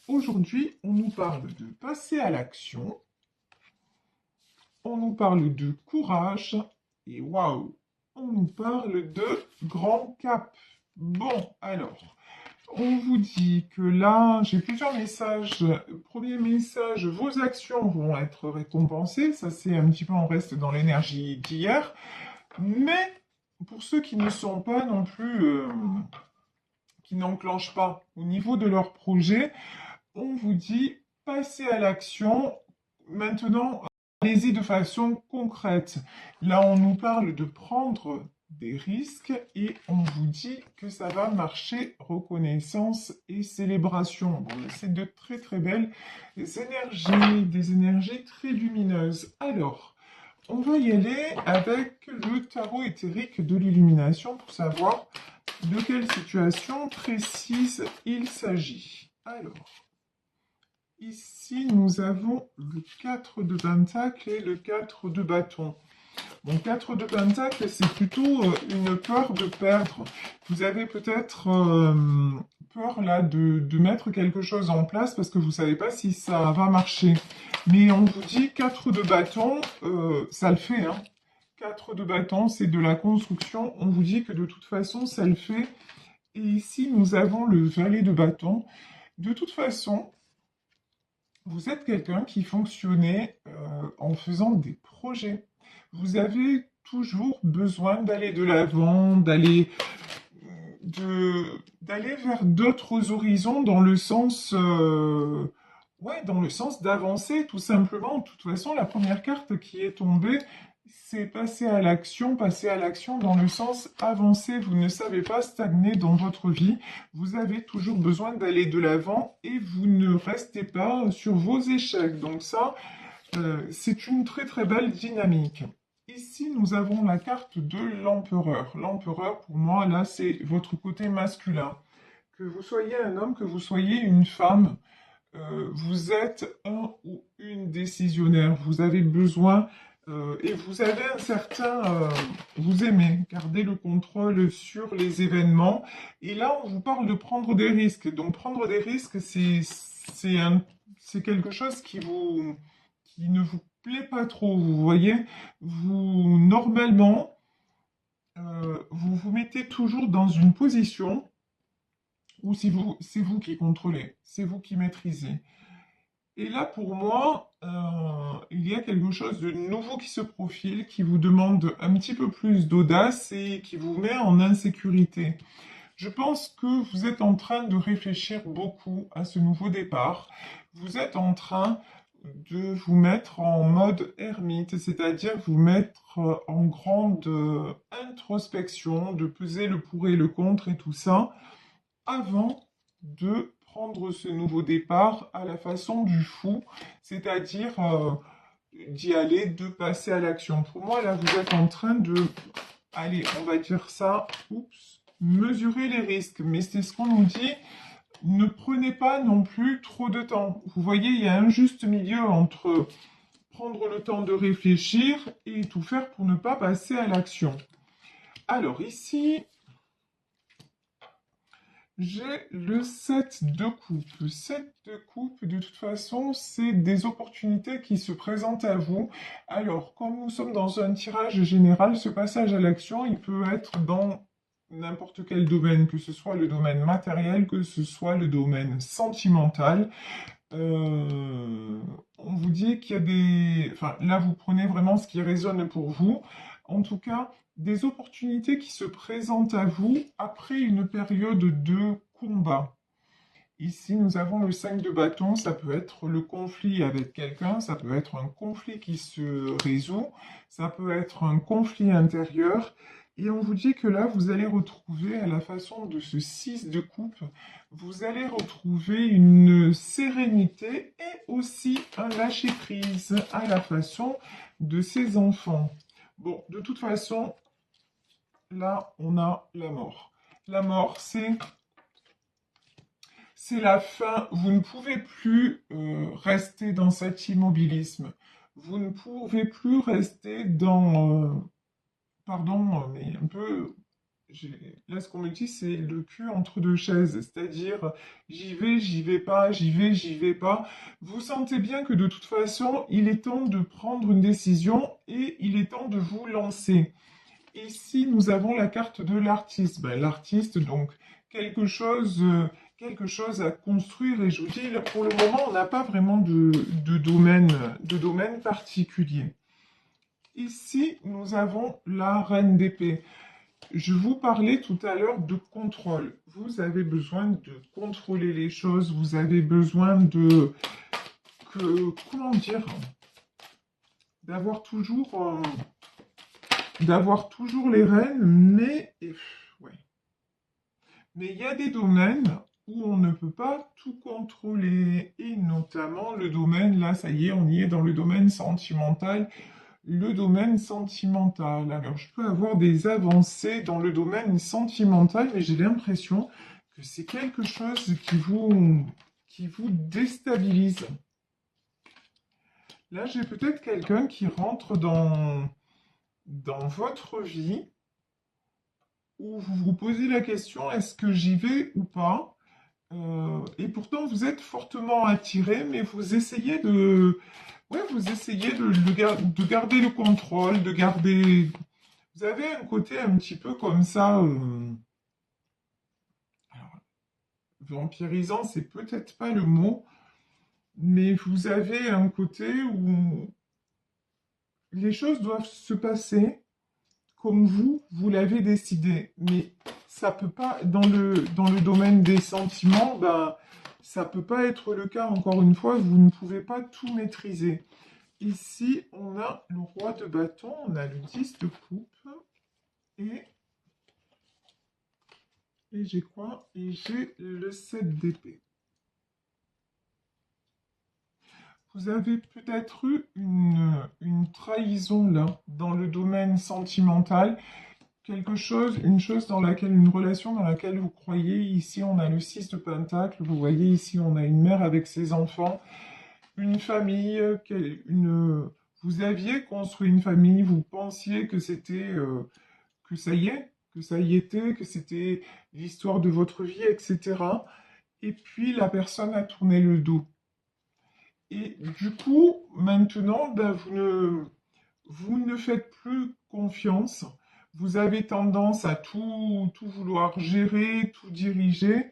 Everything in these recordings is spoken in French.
Aujourd'hui, on nous parle de passer à l'action, on nous parle de courage et waouh, on nous parle de grand cap. Bon, alors, on vous dit que là, j'ai plusieurs messages. Premier message, vos actions vont être récompensées. Ça, c'est un petit peu, on reste dans l'énergie d'hier. Mais pour ceux qui ne sont pas non plus, qui n'enclenchent pas au niveau de leur projet, on vous dit passez à l'action. Maintenant, allez-y de façon concrète. Là, on nous parle de prendre des risques et on vous dit que ça va marcher, reconnaissance et célébration. Bon, c'est de très très belles énergies, des énergies très lumineuses. Alors, on va y aller avec le tarot éthérique de l'illumination pour savoir de quelle situation précise il s'agit. Alors, ici, nous avons le 4 de pentacle et le 4 de bâton. Bon, 4 de pentacle, c'est plutôt une peur de perdre. Vous avez peut-être peur là de mettre quelque chose en place parce que vous ne savez pas si ça va marcher. Mais on vous dit 4 de bâton, ça le fait, hein. 4 de bâton, c'est de la construction. On vous dit que de toute façon, ça le fait. Et ici, nous avons le valet de bâton. De toute façon, vous êtes quelqu'un qui fonctionnait en faisant des projets. Vous avez toujours besoin d'aller de l'avant, d'aller vers d'autres horizons dans le sens, ouais, dans le sens d'avancer tout simplement. De toute façon, la première carte qui est tombée, c'est passer à l'action dans le sens avancer. Vous ne savez pas stagner dans votre vie. Vous avez toujours besoin d'aller de l'avant et vous ne restez pas sur vos échecs. Donc ça, c'est une très très belle dynamique. Ici, nous avons la carte de l'empereur. L'empereur, pour moi, là, c'est votre côté masculin. Que vous soyez un homme, que vous soyez une femme, vous êtes un ou une décisionnaire. Vous avez besoin et vous avez un certain... vous aimez garder le contrôle sur les événements. Et là, on vous parle de prendre des risques. Donc, prendre des risques, c'est quelque chose qui ne vous plaît pas trop. Vous voyez, vous, normalement, vous vous mettez toujours dans une position où c'est vous qui contrôlez, c'est vous qui maîtrisez. Et là, pour moi, il y a quelque chose de nouveau qui se profile, qui vous demande un petit peu plus d'audace et qui vous met en insécurité. Je pense que vous êtes en train de réfléchir beaucoup à ce nouveau départ. Vous êtes en train de vous mettre en mode ermite, c'est-à-dire vous mettre en grande introspection, de peser le pour et le contre et tout ça, avant de prendre ce nouveau départ à la façon du fou, c'est-à-dire d'y aller, de passer à l'action. Pour moi, là, vous êtes en train de, allez, on va dire ça, oups, mesurer les risques. Mais c'est ce qu'on nous dit, ne prenez pas non plus trop de temps. Vous voyez, il y a un juste milieu entre prendre le temps de réfléchir et tout faire pour ne pas passer à l'action. Alors ici, j'ai le 7 de coupe. Le 7 de coupe, de toute façon, c'est des opportunités qui se présentent à vous. Alors, comme nous sommes dans un tirage général, ce passage à l'action, il peut être dans n'importe quel domaine, que ce soit le domaine matériel, que ce soit le domaine sentimental. On vous dit qu'il y a des... Enfin, là, vous prenez vraiment ce qui résonne pour vous. En tout cas, des opportunités qui se présentent à vous après une période de combat. Ici, nous avons le 5 de bâton, ça peut être le conflit avec quelqu'un, ça peut être un conflit qui se résout, ça peut être un conflit intérieur. Et on vous dit que là, vous allez retrouver, à la façon de ce 6 de coupe, vous allez retrouver une sérénité et aussi un lâcher-prise à la façon de ces enfants. Bon, de toute façon, là, on a la mort. La mort, c'est la fin. Vous ne pouvez plus rester dans cet immobilisme. Vous ne pouvez plus rester dans, pardon, mais un peu Là, ce qu'on me dit, c'est le cul entre deux chaises, c'est-à-dire j'y vais pas, j'y vais pas. Vous sentez bien que de toute façon, il est temps de prendre une décision et il est temps de vous lancer. Ici, nous avons la carte de l'artiste. Ben, l'artiste, donc, quelque chose, euh, quelque chose à construire. Et je vous dis, là, pour le moment, on n'a pas vraiment de domaine particulier. Ici, nous avons la reine d'épée. Je vous parlais tout à l'heure de contrôle. Vous avez besoin de contrôler les choses. Vous avez besoin comment dire, d'avoir toujours, d'avoir toujours les rênes, mais ouais. Mais il y a des domaines où on ne peut pas tout contrôler, et notamment le domaine, là, ça y est, on y est dans le domaine sentimental. Le domaine sentimental. Alors, je peux avoir des avancées dans le domaine sentimental, mais j'ai l'impression que c'est quelque chose qui vous déstabilise. Là, j'ai peut-être quelqu'un qui rentre dans votre vie où vous vous posez la question, est-ce que j'y vais ou pas? Et pourtant, vous êtes fortement attiré, mais vous essayez ouais, vous essayez de garder le contrôle, de garder. Vous avez un côté un petit peu comme ça. Alors, vampirisant, c'est peut-être pas le mot, mais vous avez un côté où les choses doivent se passer comme vous l'avez décidé. Mais ça peut pas, dans le domaine des sentiments, ben, ça peut pas être le cas. Encore une fois, vous ne pouvez pas tout maîtriser. Ici, on a le roi de bâton, on a le 10 de coupe, et, et j'ai quoi? Et j'ai le 7 d'épée. Vous avez peut-être eu une trahison là, dans le domaine sentimental, quelque chose, une chose dans laquelle, une relation dans laquelle vous croyez. Ici, on a le 6 de Pentacle, vous voyez, ici, on a une mère avec ses enfants, une famille, vous aviez construit une famille, vous pensiez que c'était, que ça y est, que ça y était, que c'était l'histoire de votre vie, etc. Et puis, la personne a tourné le dos. Et du coup, maintenant, ben, vous ne faites plus confiance. Vous avez tendance à tout vouloir gérer, tout diriger,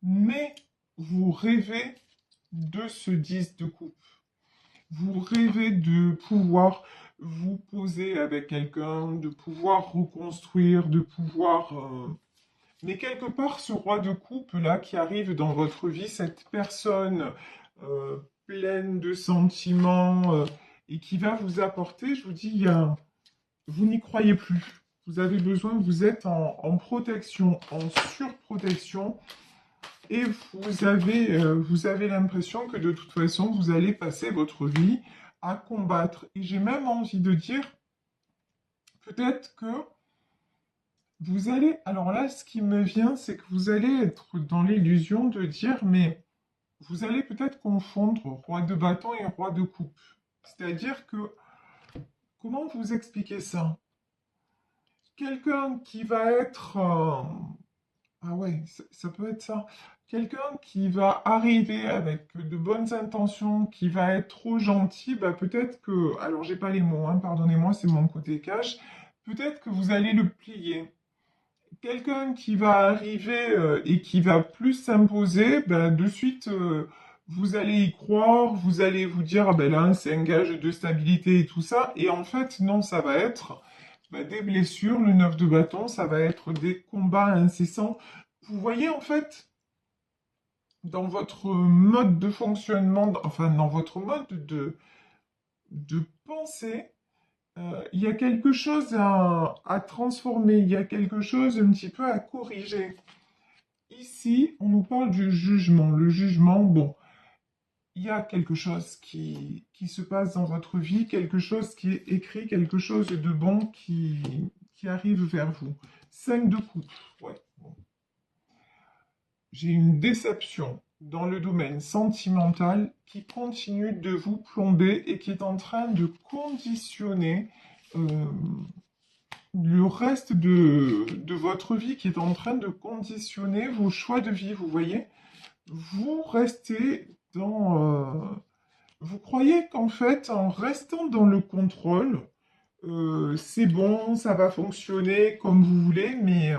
mais vous rêvez de ce 10 de coupe. Vous rêvez de pouvoir vous poser avec quelqu'un, de pouvoir reconstruire, de pouvoir... Mais quelque part, ce roi de coupe là qui arrive dans votre vie, cette personne euh, pleine de sentiments et qui va vous apporter, je vous dis, vous n'y croyez plus. Vous avez besoin, vous êtes en protection, en surprotection, et vous avez l'impression que de toute façon, vous allez passer votre vie à combattre. Et j'ai même envie de dire, peut-être que vous allez, alors là, ce qui me vient, c'est que vous allez être dans l'illusion de dire, mais vous allez peut-être confondre roi de bâton et roi de coupe. C'est-à-dire que, comment vous expliquer ça? Quelqu'un qui va être, ah ouais, ça peut être ça. Quelqu'un qui va arriver avec de bonnes intentions, qui va être trop gentil, bah peut-être que, alors j'ai pas les mots, hein, pardonnez-moi, c'est mon côté cash, peut-être que vous allez le plier. Quelqu'un qui va arriver et qui va plus s'imposer, ben, de suite, vous allez y croire, vous allez vous dire, ah ben là, c'est un gage de stabilité et tout ça. Et en fait, non, ça va être ben, des blessures, le 9 de bâton, ça va être des combats incessants. Vous voyez, en fait, dans votre mode de fonctionnement, enfin, dans votre mode de pensée, il y a quelque chose à transformer, il y a quelque chose un petit peu à corriger. Ici, on nous parle du jugement. Le jugement, bon, il y a quelque chose qui se passe dans votre vie, quelque chose qui est écrit, quelque chose de bon qui arrive vers vous. 5 de coupe, ouais. Bon. J'ai une déception dans le domaine sentimental qui continue de vous plomber et qui est en train de conditionner euh, le reste de votre vie qui est en train de conditionner vos choix de vie, vous voyez? Vous restez vous croyez qu'en fait, en restant dans le contrôle, c'est bon, ça va fonctionner comme vous voulez, mais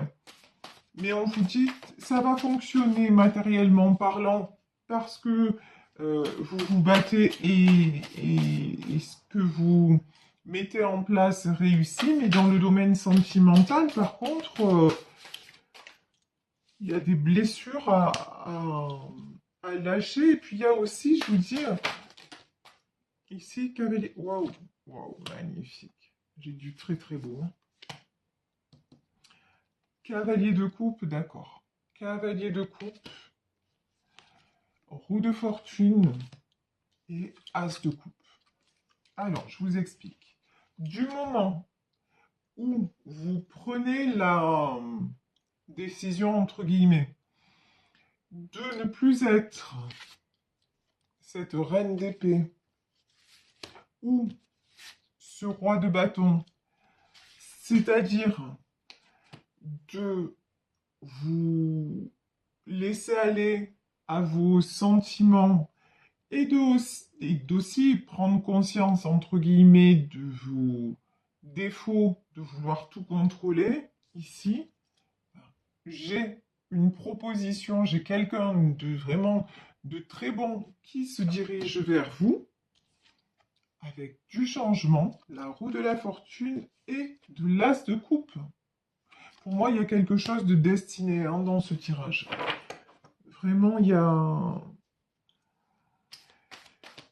on vous dit, ça va fonctionner matériellement parlant parce que vous vous battez et ce que vous mettez en place réussit, mais dans le domaine sentimental, par contre, il y a des blessures à lâcher. Et puis il y a aussi, je vous dis, ici, cavalier. Waouh, waouh, magnifique. J'ai du très très beau, hein. Cavalier de coupe, d'accord. Cavalier de coupe, roue de fortune et as de coupe. Alors, je vous explique. Du moment où vous prenez la décision, entre guillemets, de ne plus être cette reine d'épée ou ce roi de bâton, c'est-à-dire de vous laisser aller à vos sentiments et d'aussi prendre conscience, entre guillemets, de vos défauts, de vouloir tout contrôler, ici, j'ai une proposition, j'ai quelqu'un de vraiment de très bon qui se dirige vers vous avec du changement, la roue de la fortune et de l'as de coupe. Pour moi, il y a quelque chose de destiné, hein, dans ce tirage. Vraiment, il y a...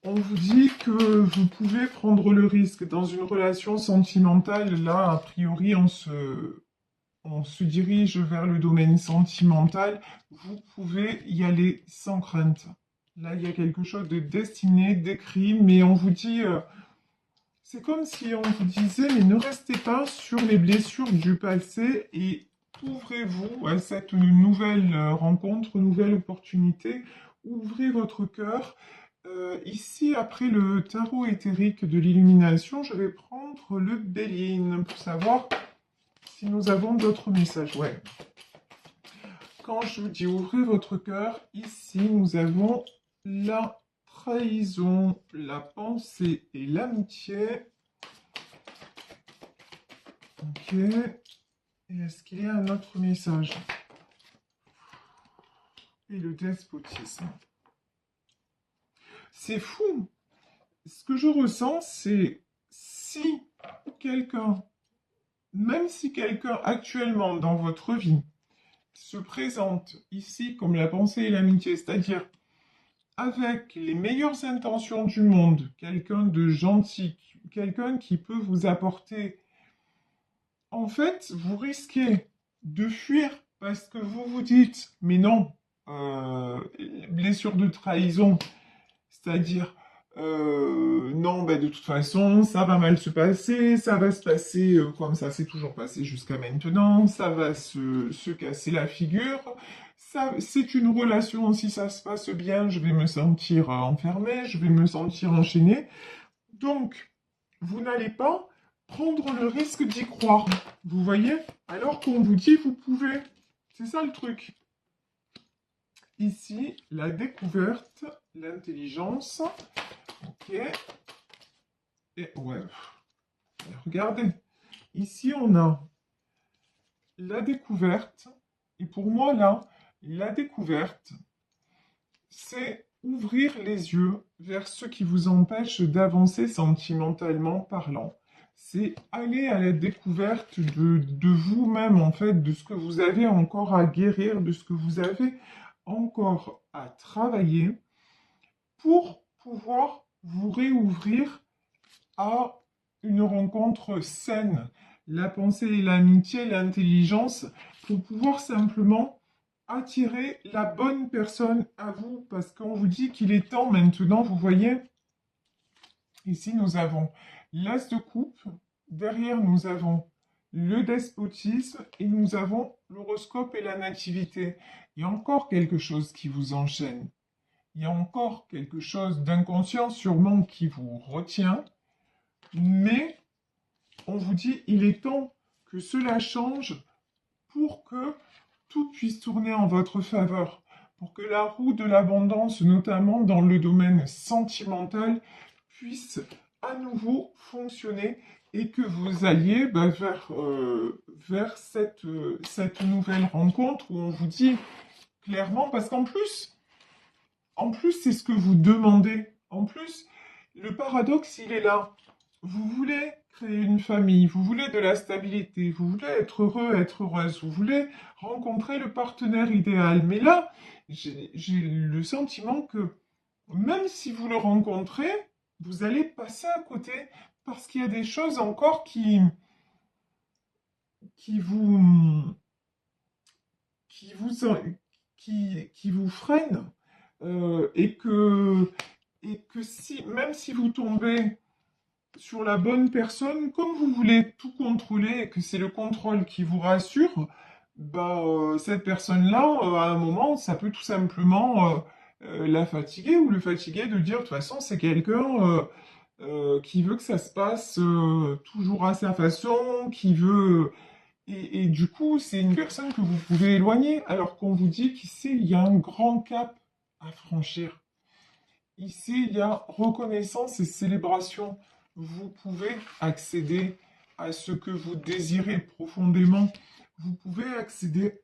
On vous dit que vous pouvez prendre le risque dans une relation sentimentale. Là, a priori, on se dirige vers le domaine sentimental. Vous pouvez y aller sans crainte. Là, il y a quelque chose de destiné, d'écrit, mais on vous dit... c'est comme si on vous disait, mais ne restez pas sur les blessures du passé et ouvrez-vous à cette nouvelle rencontre, nouvelle opportunité. Ouvrez votre cœur. Ici, après le tarot éthérique de l'illumination, je vais prendre le Béline pour savoir si nous avons d'autres messages. Ouais. Quand je vous dis ouvrez votre cœur, ici, nous avons la trahison, la pensée et l'amitié. Ok. Et est-ce qu'il y a un autre message? Et le despotisme. C'est fou. Ce que je ressens, c'est si quelqu'un, même si quelqu'un actuellement dans votre vie se présente ici comme la pensée et l'amitié, c'est-à-dire avec les meilleures intentions du monde, quelqu'un de gentil, quelqu'un qui peut vous apporter, en fait, vous risquez de fuir parce que vous vous dites, mais non, blessure de trahison, c'est-à-dire, non, ben, de toute façon, ça va mal se passer, ça va se passer comme ça s'est toujours passé jusqu'à maintenant, ça va se casser la figure. C'est une relation, si ça se passe bien, je vais me sentir enfermé, je vais me sentir enchaîné. Donc, vous n'allez pas prendre le risque d'y croire, vous voyez? Alors qu'on vous dit, vous pouvez. C'est ça le truc. Ici, la découverte, l'intelligence. Ok. Et ouais. Regardez. Ici, on a la découverte. Et pour moi, là, la découverte, c'est ouvrir les yeux vers ce qui vous empêche d'avancer sentimentalement parlant. C'est aller à la découverte de vous-même, en fait, de ce que vous avez encore à guérir, de ce que vous avez encore à travailler pour pouvoir vous réouvrir à une rencontre saine. La pensée et l'amitié, l'intelligence, pour pouvoir simplement attirer la bonne personne à vous, parce qu'on vous dit qu'il est temps maintenant, vous voyez, ici nous avons l'as de coupe, derrière nous avons le despotisme et nous avons l'horoscope et la nativité. Il y a encore quelque chose qui vous enchaîne. Il y a encore quelque chose d'inconscient sûrement qui vous retient, mais on vous dit il est temps que cela change pour que tout puisse tourner en votre faveur, pour que la roue de l'abondance, notamment dans le domaine sentimental, puisse à nouveau fonctionner et que vous alliez vers cette nouvelle rencontre où on vous dit clairement, parce en plus, c'est ce que vous demandez. En plus, le paradoxe, il est là. Vous voulez créer une famille, vous voulez de la stabilité, vous voulez être heureux, être heureuse, vous voulez rencontrer le partenaire idéal. Mais là, j'ai le sentiment que même si vous le rencontrez, vous allez passer à côté parce qu'il y a des choses encore qui vous, qui vous, qui vous freinent et que si, même si vous tombez sur la bonne personne, comme vous voulez tout contrôler et que c'est le contrôle qui vous rassure, cette personne-là, à un moment, ça peut tout simplement la fatiguer ou le fatiguer de dire de toute façon c'est quelqu'un qui veut que ça se passe toujours à sa façon, qui veut... Et du coup, c'est une personne que vous pouvez éloigner, alors qu'on vous dit qu'ici, il y a un grand cap à franchir. Ici, il y a reconnaissance et célébration. Vous pouvez accéder à ce que vous désirez profondément. Vous pouvez accéder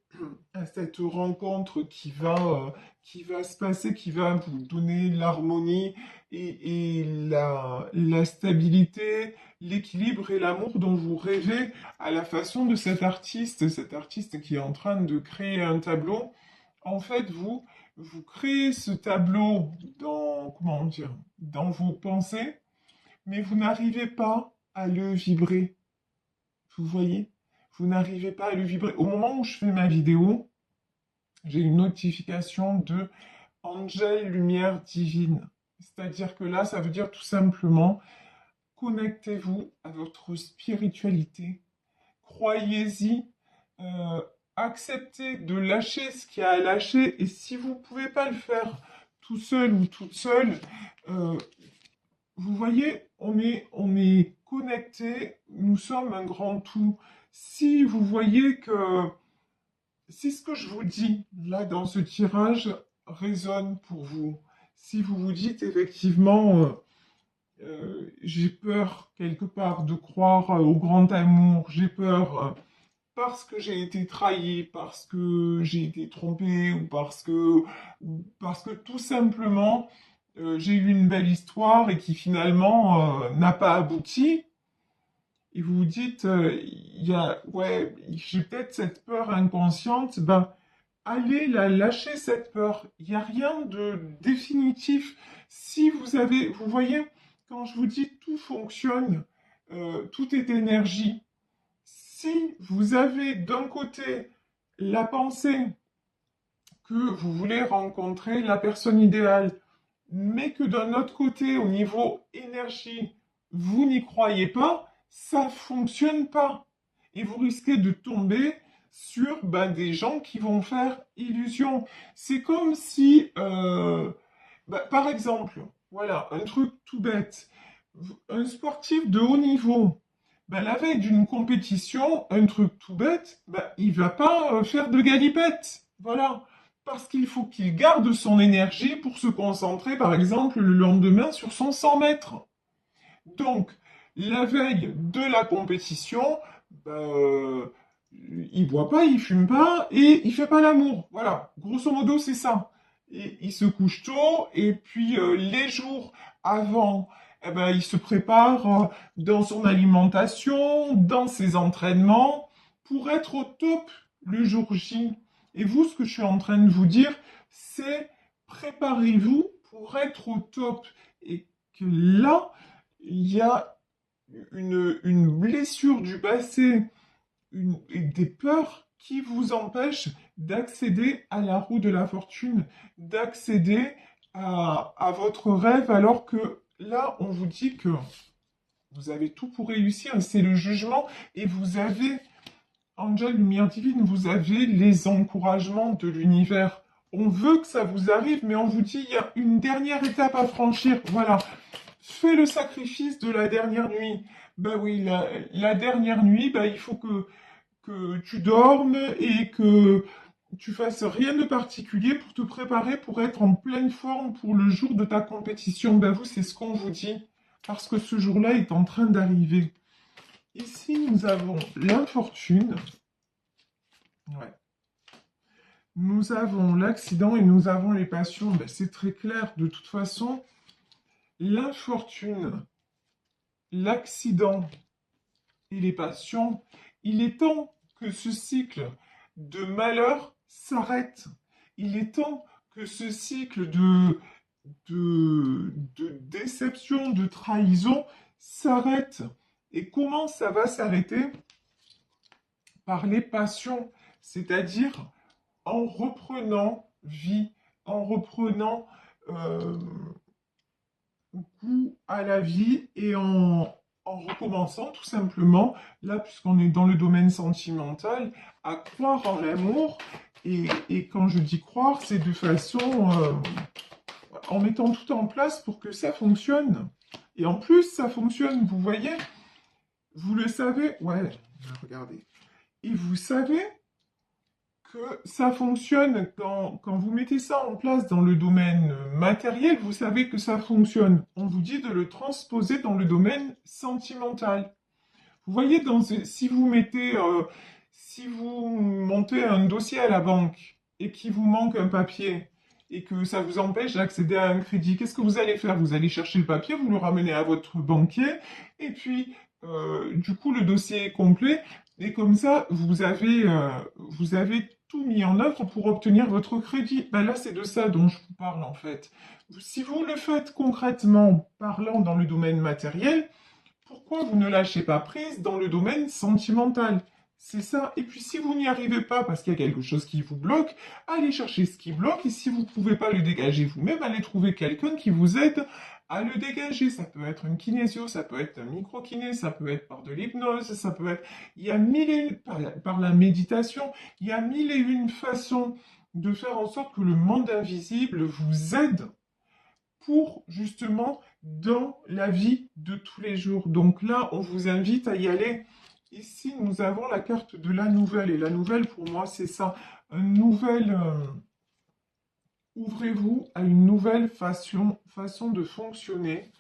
à cette rencontre qui va se passer, qui va vous donner l'harmonie et la stabilité, l'équilibre et l'amour dont vous rêvez à la façon de cet artiste qui est en train de créer un tableau. En fait, vous créez ce tableau comment dire, dans vos pensées, mais vous n'arrivez pas à le vibrer. Vous voyez? Vous n'arrivez pas à le vibrer. Au moment où je fais ma vidéo, j'ai une notification de Angel Lumière Divine. C'est-à-dire que là, ça veut dire tout simplement, connectez-vous à votre spiritualité. Croyez-y. Acceptez de lâcher ce qu'il y a à lâcher. Et si vous ne pouvez pas le faire tout seul ou toute seule, vous voyez, on est connectés, nous sommes un grand tout. Si vous voyez que si ce que je vous dis là dans ce tirage résonne pour vous, si vous vous dites effectivement j'ai peur quelque part de croire au grand amour, j'ai peur parce que j'ai été trahi, parce que j'ai été trompé ou parce que tout simplement j'ai eu une belle histoire et qui finalement n'a pas abouti. Et vous vous dites, ouais, j'ai peut-être cette peur inconsciente, allez la lâcher cette peur. Il n'y a rien de définitif. Si vous voyez, quand je vous dis tout fonctionne, tout est énergie. Si vous avez d'un côté la pensée que vous voulez rencontrer la personne idéale, mais que d'un autre côté, au niveau énergie, vous n'y croyez pas, ça fonctionne pas. Et vous risquez de tomber sur des gens qui vont faire illusion. C'est comme si, par exemple, voilà, un truc tout bête, un sportif de haut niveau, la veille d'une compétition, un truc tout bête, il va pas faire de galipette. Voilà. Parce qu'il faut qu'il garde son énergie pour se concentrer, par exemple, le lendemain sur son 100 mètres. Donc, la veille de la compétition, il boit pas, il fume pas et il fait pas l'amour. Voilà, grosso modo, c'est ça. Et il se couche tôt et puis les jours avant, il se prépare dans son alimentation, dans ses entraînements pour être au top le jour J. Et vous, ce que je suis en train de vous dire, c'est préparez-vous pour être au top. Et que là, il y a une blessure du passé, des peurs qui vous empêchent d'accéder à la roue de la fortune, d'accéder à votre rêve, alors que là, on vous dit que vous avez tout pour réussir, c'est le jugement, et vous avez, Angel Lumière Divine, vous avez les encouragements de l'univers. On veut que ça vous arrive, mais on vous dit, il y a une dernière étape à franchir. Voilà. fais le sacrifice de la dernière nuit. Ben oui, la dernière nuit, ben, il faut que tu dormes et que tu fasses rien de particulier pour te préparer pour être en pleine forme pour le jour de ta compétition. Ben vous, c'est ce qu'on vous dit, parce que ce jour-là est en train d'arriver. Ici, nous avons l'infortune. Ouais. Nous avons l'accident et nous avons les passions. Ben, c'est très clair. De toute façon, l'infortune, l'accident et les passions, il est temps que ce cycle de malheur s'arrête. Il est temps que ce cycle de déception, de trahison s'arrête. Et comment ça va s'arrêter? Par les passions, c'est-à-dire en reprenant vie, en reprenant euh, goût à la vie et en recommençant tout simplement, là puisqu'on est dans le domaine sentimental, à croire en l'amour. Et quand je dis croire, c'est de façon en mettant tout en place pour que ça fonctionne. Et en plus, ça fonctionne, vous voyez, vous le savez, ouais, regardez. Et vous savez que ça fonctionne quand vous mettez ça en place dans le domaine matériel, vous savez que ça fonctionne. On vous dit de le transposer dans le domaine sentimental. Vous voyez, si vous mettez, si vous montez un dossier à la banque et qu'il vous manque un papier et que ça vous empêche d'accéder à un crédit, qu'est-ce que vous allez faire? Vous allez chercher le papier, vous le ramenez à votre banquier et puis, du coup, le dossier est complet et comme ça, vous avez tout mis en œuvre pour obtenir votre crédit. Ben là, c'est de ça dont je vous parle en fait. Si vous le faites concrètement, parlant dans le domaine matériel, pourquoi vous ne lâchez pas prise dans le domaine sentimental? C'est ça. Et puis si vous n'y arrivez pas parce qu'il y a quelque chose qui vous bloque, allez chercher ce qui bloque et si vous ne pouvez pas le dégager vous-même, allez trouver quelqu'un qui vous aide à le dégager. Ça peut être une kinésio, ça peut être un micro-kiné, ça peut être par de l'hypnose, ça peut être... Il y a mille et une... par la méditation, il y a mille et une façons de faire en sorte que le monde invisible vous aide pour justement dans la vie de tous les jours. Donc là, on vous invite à y aller. Ici, nous avons la carte de la nouvelle. Et la nouvelle, pour moi, c'est ça. Une nouvelle... ouvrez-vous à une nouvelle façon de fonctionner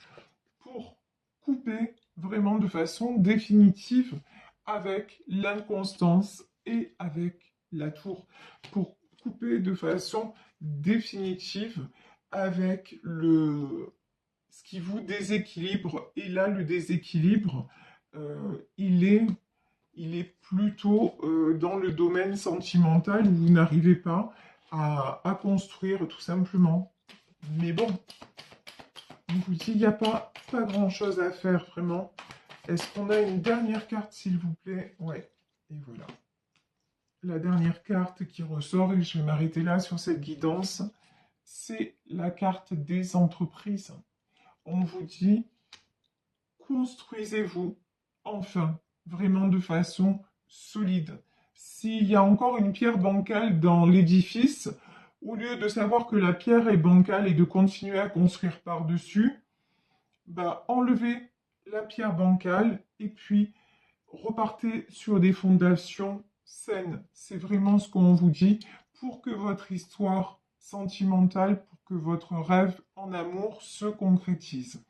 pour couper vraiment de façon définitive avec l'inconstance et avec la tour. Pour couper de façon définitive avec ce qui vous déséquilibre. Et là, le déséquilibre, il est plutôt dans le domaine sentimental où vous n'arrivez pas à construire tout simplement. Mais bon, je vous dis, il n'y a pas grand-chose à faire vraiment. Est-ce qu'on a une dernière carte, s'il vous plaît? Ouais, et voilà. La dernière carte qui ressort, et je vais m'arrêter là sur cette guidance, c'est la carte des entreprises. On vous dit, construisez-vous enfin, vraiment de façon solide. S'il y a encore une pierre bancale dans l'édifice, au lieu de savoir que la pierre est bancale et de continuer à construire par-dessus, bah, enlevez la pierre bancale et puis repartez sur des fondations saines. C'est vraiment ce qu'on vous dit pour que votre histoire sentimentale, pour que votre rêve en amour se concrétise.